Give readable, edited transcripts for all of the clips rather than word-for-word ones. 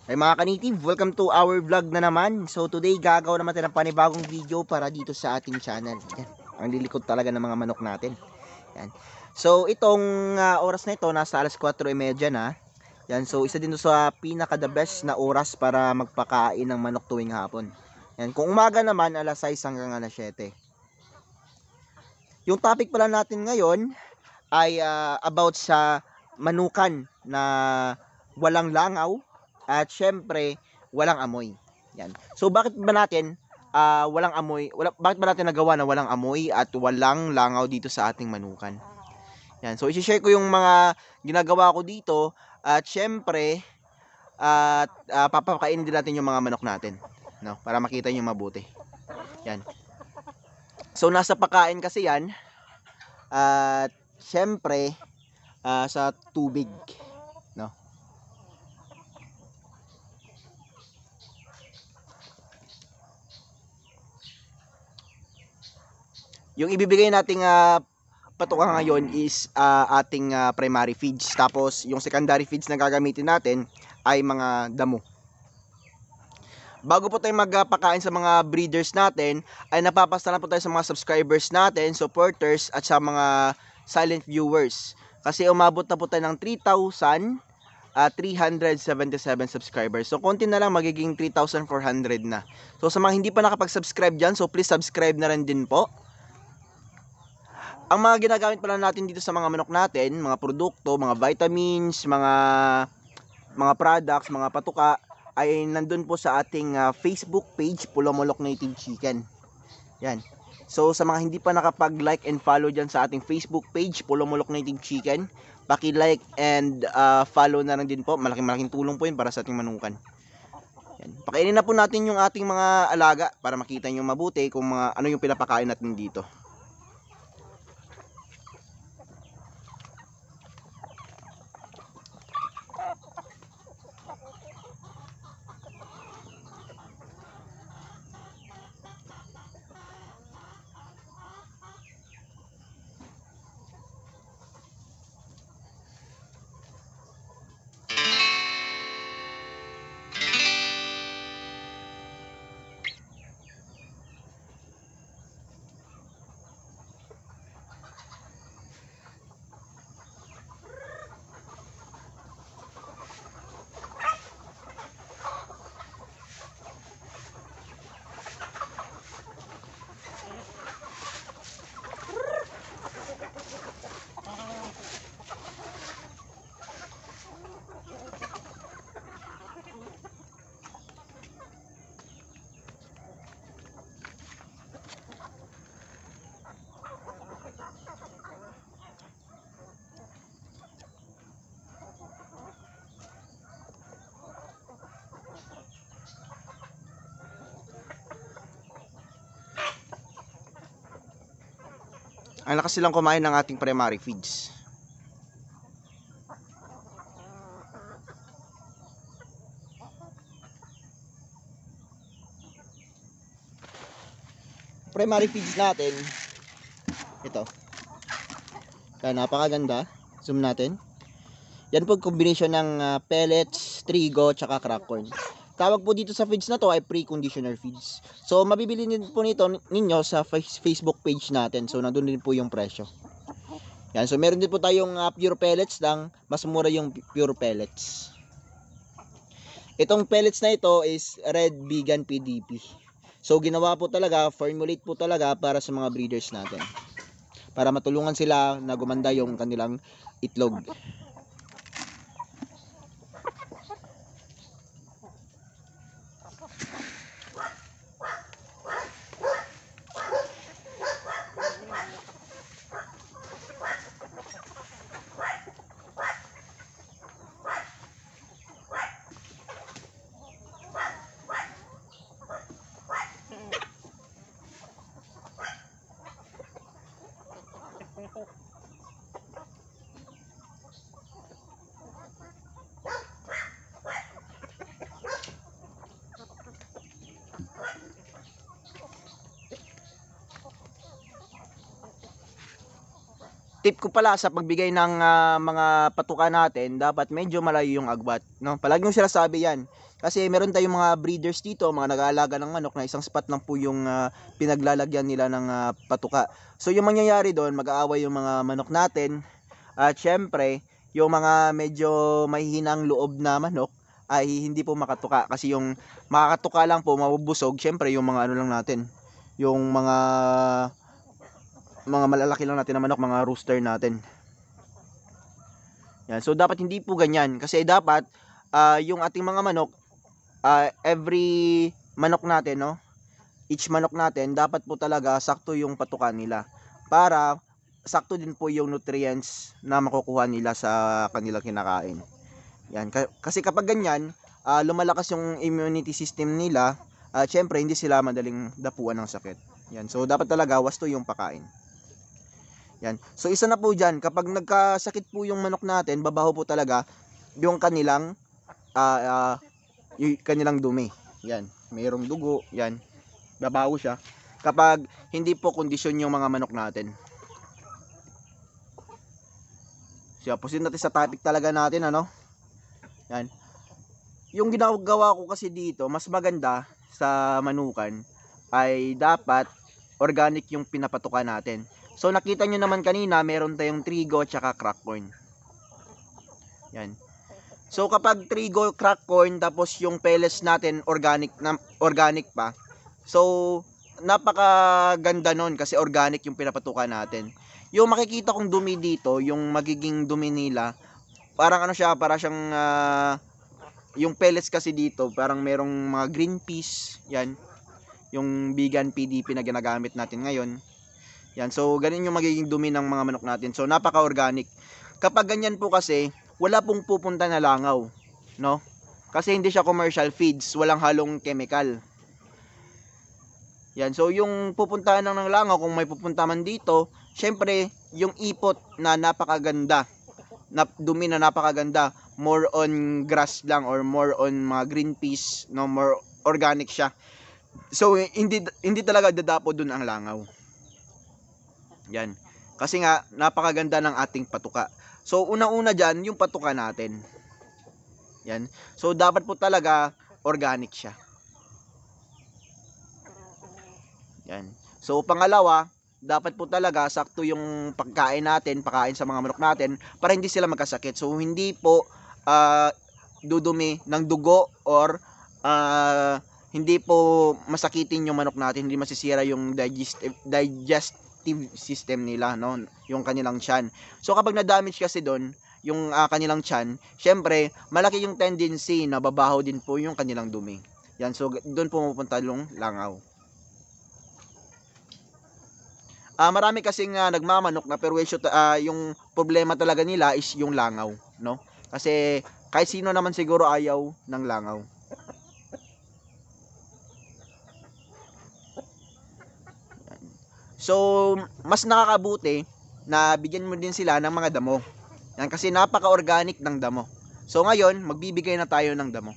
Ay mga ka-native, welcome to our vlog na naman. So today gagawa naman tayo ng panibagong video para dito sa ating channel. Yan, ang lilikod talaga ng mga manok natin. Yan. So itong oras na ito, nasa alas 4:30 na. Yan, so isa din sa pinaka the best na oras para magpakain ng manok tuwing hapon. Yan, kung umaga naman alas 6 hanggang alas 7. Yung topic pala natin ngayon ay about sa manukan na walang langaw at syempre walang amoy. Yan. So bakit ba natin walang amoy? Bakit ba natin nagawa na walang amoy at walang langaw dito sa ating manukan? Yan. So i-share ko yung mga ginagawa ko dito at syempre at papakainin din natin yung mga manok natin, no? Para makita niyo mabuti. Yan. So nasa pakain kasi yan at syempre sa tubig, no? Yung ibibigay nating patuka ngayon is ating primary feeds. Tapos yung secondary feeds na gagamitin natin ay mga damo. Bago po tayo magpakain sa mga breeders natin, ay napapasalamat po tayo sa mga subscribers natin, supporters at sa mga silent viewers. Kasi umabot na po tayo ng 3,377 subscribers. So konti na lang magiging 3,400 na. So sa mga hindi pa nakapag-subscribe dyan, so please subscribe na rin din po. Ang mga ginagamit pala natin dito sa mga manok natin, mga produkto, mga vitamins, mga products, mga patuka, ay nandun po sa ating Facebook page, Pulomolok Native Chicken. Yan. So sa mga hindi pa nakapag-like and follow dyan sa ating Facebook page, Pulomolok Native Chicken, paki-like and follow na rin din po. Malaking tulong po yun para sa ating manukan. Yan. Pakainin na po natin yung ating mga alaga para makita nyo mabuti kung ano yung pinapakain natin dito. Ang lakas silang kumain ng ating primary feeds. Primary feeds natin, ito. Kaya napakaganda. Zoom natin. Yan po combination ng pellets, trigo, tsaka crack corn. Tawag po dito sa feeds na to ay pre-conditioner feeds. So mabibili din po nito ninyo sa Facebook page natin. So nandun din po yung presyo. Yan, so meron din po tayong pure pellets lang, mas mura yung pure pellets. Itong pellets na ito is Red Vegan PDP. So ginawa po talaga, formulate po talaga para sa mga breeders natin. Para matulungan sila na gumanda yung kanilang itlog. tip ko pala sa pagbigay ng mga patuka natin, dapat medyo malayo yung agwat, no? Palagi yung sinasabi yan. Kasi meron tayong mga breeders dito, mga nag-aalaga ng manok na isang spot lang po yung pinaglalagyan nila ng patuka. So yung mangyayari doon, mag-aaway yung mga manok natin. At syempre, yung mga medyo mahihinang loob na manok ay hindi po makatuka. Kasi yung makakatuka lang po, mabubusog, syempre yung mga ano lang natin, yung mga malalaki lang natin na manok, mga rooster natin. Yan. So dapat hindi po ganyan kasi dapat yung ating mga manok, every manok natin, no, each manok natin dapat po talaga sakto yung patukan nila para sakto din po yung nutrients na makukuha nila sa kanilang kinakain. Yan. Kasi kapag ganyan, lumalakas yung immunity system nila, syempre hindi sila madaling dapuan ng sakit. Yan. So dapat talaga wasto yung pakain. Yan. So isa na po dyan, kapag nagkasakit po yung manok natin, babaho po talaga yung kanilang dumi. Yan, mayroong dugo, yan. Babaho siya kapag hindi po kondisyon yung mga manok natin. So, pusin natin sa topic talaga natin, ano? Yan. Yung ginagawa ko kasi dito, mas maganda sa manukan ay dapat organic yung pinapatukan natin. So nakita nyo naman kanina, meron tayong trigo at saka crack corn. Yan. So kapag trigo, crack corn, tapos yung pellets natin organic pa. So napakaganda nun kasi organic yung pinapatukan natin. Yung makikita kong dumi dito, yung magiging dumi nila, parang ano siya, para siyang yung pellets kasi dito, parang merong mga green peas, yan. Yung vegan PDP na ginagamit natin ngayon. Yan, so ganun yung magiging dumi ng mga manok natin. So napaka-organic. Kapag ganyan po kasi, wala pong pupunta na langaw, no? Kasi hindi siya commercial feeds, walang halong chemical. Yan, so yung pupuntahan ng langaw, kung may pupunta man dito, syempre, yung ipot na napakaganda, dumi na napakaganda, more on grass lang or more on mga green peas, no, more organic siya. So hindi talaga dadapo dun ang langaw. Yan. Kasi nga napakaganda ng ating patuka. So una-una diyan yung patuka natin. Yan. So dapat po talaga organic siya. Yan. So pangalawa, dapat po talaga sakto yung pagkain natin, pagkain sa mga manok natin para hindi sila magkasakit. So hindi po dudumi ng dugo or hindi po masakitin yung manok natin, hindi masisira yung digestive system nila, no, yung kanilang tiyan. So kapag na-damage kasi doon yung kanilang tiyan, syempre malaki yung tendency na babaho din po yung kanilang dumi. Yan, so doon pumupunta yung langaw. Marami kasing nagmamanok na pero yung problema talaga nila is yung langaw, no? Kasi kahit sino naman siguro ayaw ng langaw. So, mas nakakabuti na bigyan mo din sila ng mga damo. Yan, kasi napaka-organic ng damo. So, ngayon, magbibigay na tayo ng damo.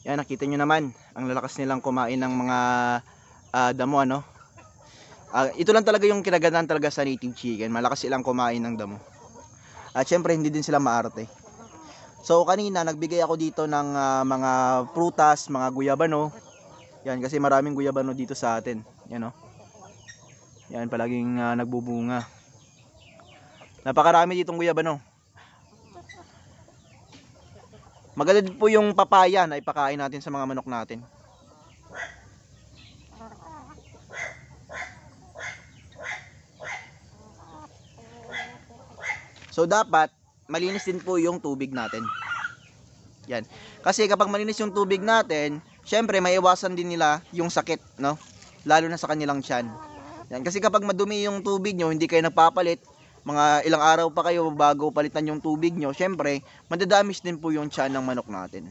Yan, nakita nyo naman, ang lalakas nilang kumain ng mga damo, ano. Ito lang talaga yung kinagandaan talaga sa native chicken, malakas silang kumain ng damo. At syempre hindi din sila maarte. So kanina nagbigay ako dito ng mga prutas, mga guyabano, Yan, kasi maraming guyabano dito sa atin. Yan o. Yan, palaging nagbubunga. Napakarami ditong guyabano. Maganda din po yung papaya na ipakain natin sa mga manok natin. So dapat malinis din po yung tubig natin. Yan. Kasi kapag malinis yung tubig natin, syempre maiwasan din nila yung sakit, no? Lalo na sa kanilang tiyan. Yan. Kasi kapag madumi yung tubig nyo, hindi kayo nagpapalit, mga ilang araw pa kayo bago palitan yung tubig nyo, syempre madadamiss din po yung tiyan ng manok natin.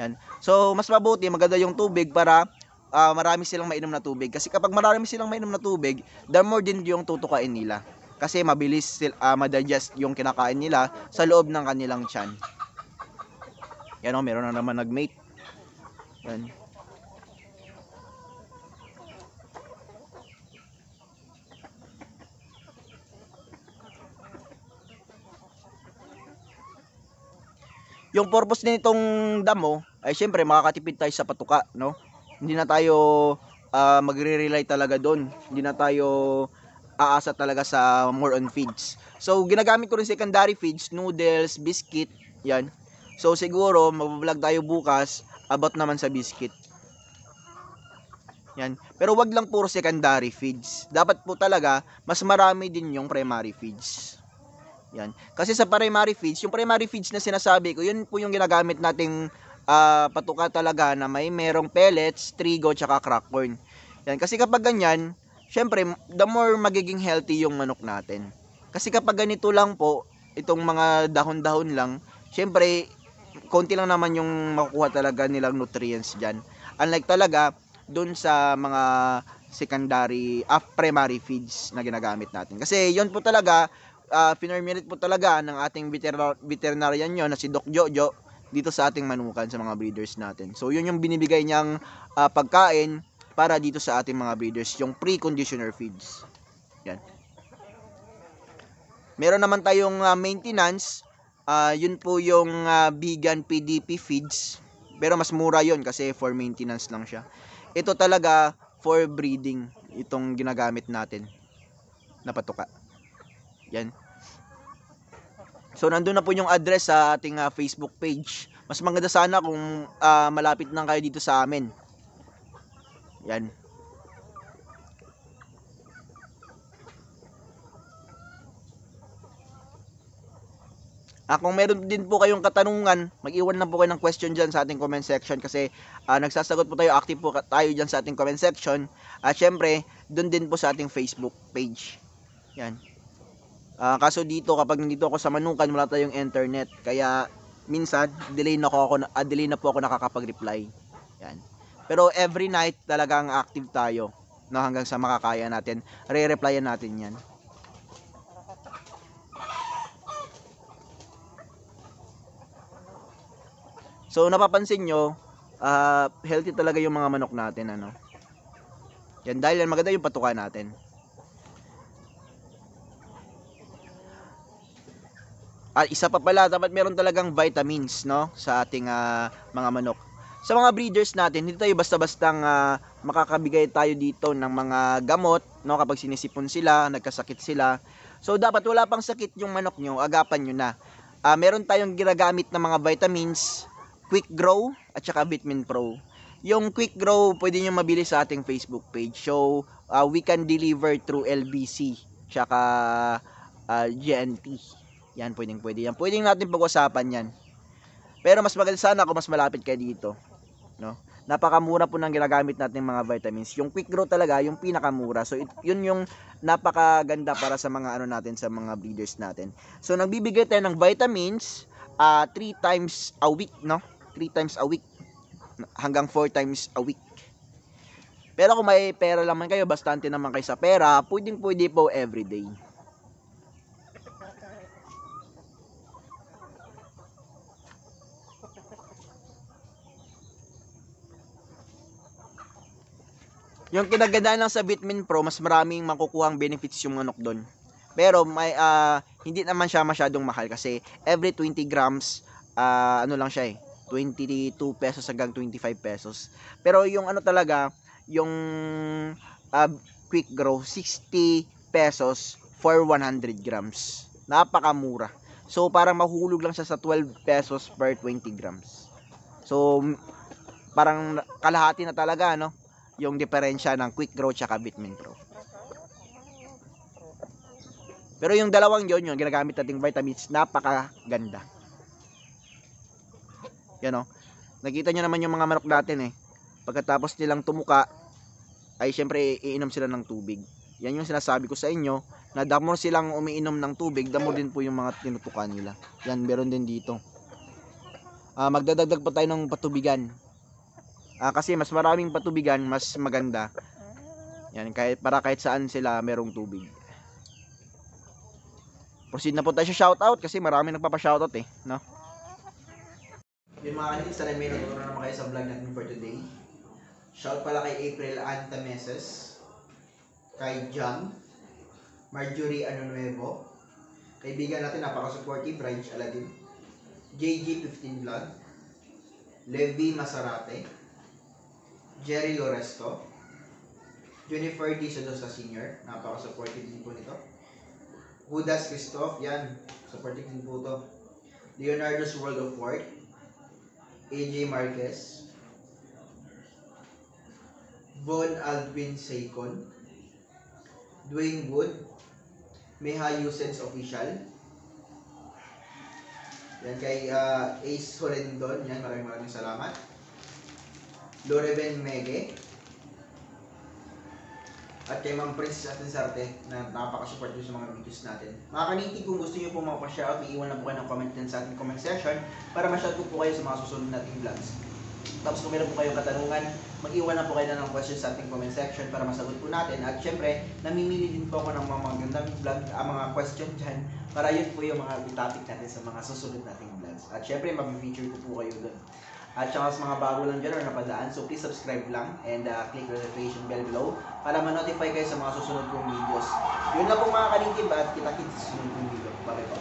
Yan. So mas mabuti maganda yung tubig para marami silang mainom na tubig. Kasi kapag marami silang mainom na tubig, the more din yung tutukain nila. Kasi mabilis madigest yung kinakain nila sa loob ng kanilang tiyan. Yan o, meron na naman nagmate. Yan. Yung purpose nitong damo ay syempre makakatipid tayo sa patuka, no? Hindi na tayo magre-rely talaga doon. Hindi na tayo aasa talaga sa more on feeds. So ginagamit ko rin secondary feeds, noodles, biscuit, yan. So siguro mag-vlog tayo bukas about naman sa biscuit. Yan. Pero wag lang puro secondary feeds. Dapat po talaga mas marami din yung primary feeds. Yan. Kasi sa primary feeds, yung primary feeds na sinasabi ko, yun po yung ginagamit nating patuka talaga na merong pellets, trigo, tsaka crack corn. Yan. Kasi kapag ganyan, syempre, the more magiging healthy yung manok natin. Kasi kapag ganito lang po, itong mga dahon-dahon lang, syempre, konti lang naman yung makukuha talaga nilang nutrients dyan. Unlike talaga, dun sa mga secondary, primary feeds na ginagamit natin. Kasi yun po talaga, pinorminate po talaga ng ating veterinarian nyo na si Doc Jojo dito sa ating manukan sa mga breeders natin. So yun yung binibigay niyang pagkain para dito sa ating mga breeders, yung pre-conditioner feeds. Yan. Meron naman tayong maintenance, yun po yung vegan PDP feeds, pero mas mura yun kasi for maintenance lang siya. Ito talaga for breeding, itong ginagamit natin na patuka. Yan. So nandun na po yung address sa ating Facebook page. Mas maganda sana kung malapit lang kayo dito sa amin. Yan. Kung meron din po kayong katanungan, mag-iwan lang po kayo ng question dyan sa ating comment section kasi nagsasagot po tayo, active po tayo dyan sa ating comment section. At syempre, dun din po sa ating Facebook page. Yan. Kaso dito, kapag nandito ako sa manukan, wala tayong internet. Kaya minsan, delay na po ako nakakapag-reply. Yan. Pero every night talagang active tayo, no, hanggang sa makakaya natin. Re-replyan natin yan. So napapansin nyo, healthy talaga yung mga manok natin, ano. Yan, dahil yan maganda yung patuka natin. At isa pa pala, dapat meron talagang vitamins, no, sa ating mga manok. Sa mga breeders natin, hindi tayo basta-bastang makakabigay tayo dito ng mga gamot, no, kapag sinisipon sila, nagkasakit sila. So dapat wala pang sakit yung manok nyo, agapan nyo na. Meron tayong ginagamit na mga vitamins, Quick Grow at saka Vitamin Pro. Yung Quick Grow, pwede nyo mabili sa ating Facebook page. So, we can deliver through LBC tsaka GNT. Yan, pwede yan. Pwedeng natin pag-usapan yan. Pero mas maganda sana kung mas malapit kayo dito, no? Napakamura po ng ginagamit natin mga vitamins. Yung Quick Grow talaga, yung pinakamura. So, yun yung napakaganda para sa mga natin, sa mga breeders natin. So, nagbibigay tayo ng vitamins 3 times a week, no? 3 times a week hanggang 4 times a week. Pero kung may pera naman kayo, bastante naman kayo sa pera, pwede po everyday. Yung kinagandaan lang sa Vitamin Pro, mas maraming makukuhang benefits yung manok doon. Pero may hindi naman siya masyadong mahal kasi every 20 grams ano lang siya 22 pesos hanggang 25 pesos. Pero yung ano talaga, yung quick grow, 60 pesos for 100 grams. Napakamura. So, parang mahulog lang siya sa 12 pesos per 20 grams. So, parang kalahati na talaga, no? Yung diferensya ng quick grow tsaka Bitmin Pro. Pero yung dalawang yon yung ginagamit nating vitamins, napakaganda. Yan, no? Nakita nyo naman yung mga manok natin, eh. Pagkatapos nilang tumuka, ay syempre iinom sila ng tubig. Yan yung sinasabi ko sa inyo, na the more silang umiinom ng tubig, the more din po yung mga tinutukan nila. Yan, meron din dito. Magdadagdag pa tayo ng patubigan. Kasi mas maraming patubigan, mas maganda. Yan, kahit saan sila merong tubig. Proceed na po tayo sa shoutout kasi maraming nagpapa-shoutout, eh, no? Yung mga kanil, sana may natutunan naman kayo sa vlog natin for today. Shout pala kay April Anta Meses, kay John, Marjorie Anonuevo, kaibigan natin napaka-supportive, Raj Aladin, JG15 Vlog, Levi Masarate, Jerry Loresto, Jennifer D. Sodosa Sr., napaka-supportive din po nito, Judas Christoph, yan, supportive din po to, Leonardo's World of Word, AJ Marquez, Von Alvin Seikon, Dwayne Wood, Meha Usens Official, yan kay Ace Holendon, yan, maraming salamat, Loreven Mege, at kay Ma'am Prince natin Sarte na napaka-support din sa mga videos natin. Mga kaniti, kung gusto nyo po magpa-shoutout, iiwan lang po kayo ng comment din sa ating comment section para ma-shout po kayo sa mga susunod nating vlogs. Tapos kung meron po kayong katanungan, mag-iwan na po kayo ng questions sa ating comment section para masagot po natin. At syempre, namimili din po ako ng mga magandang vlog, mga question dyan para yun po yung mga topic natin sa mga susunod nating vlogs. At syempre, mag-feature ko po kayo doon. At saka sa mga bago lang dyan or napadaan, so please subscribe lang and click the notification bell below para ma-notify kayo sa mga susunod kong videos. Yun lang po mga kanitib at kita-kits sa susunod kong video. Bye-bye po.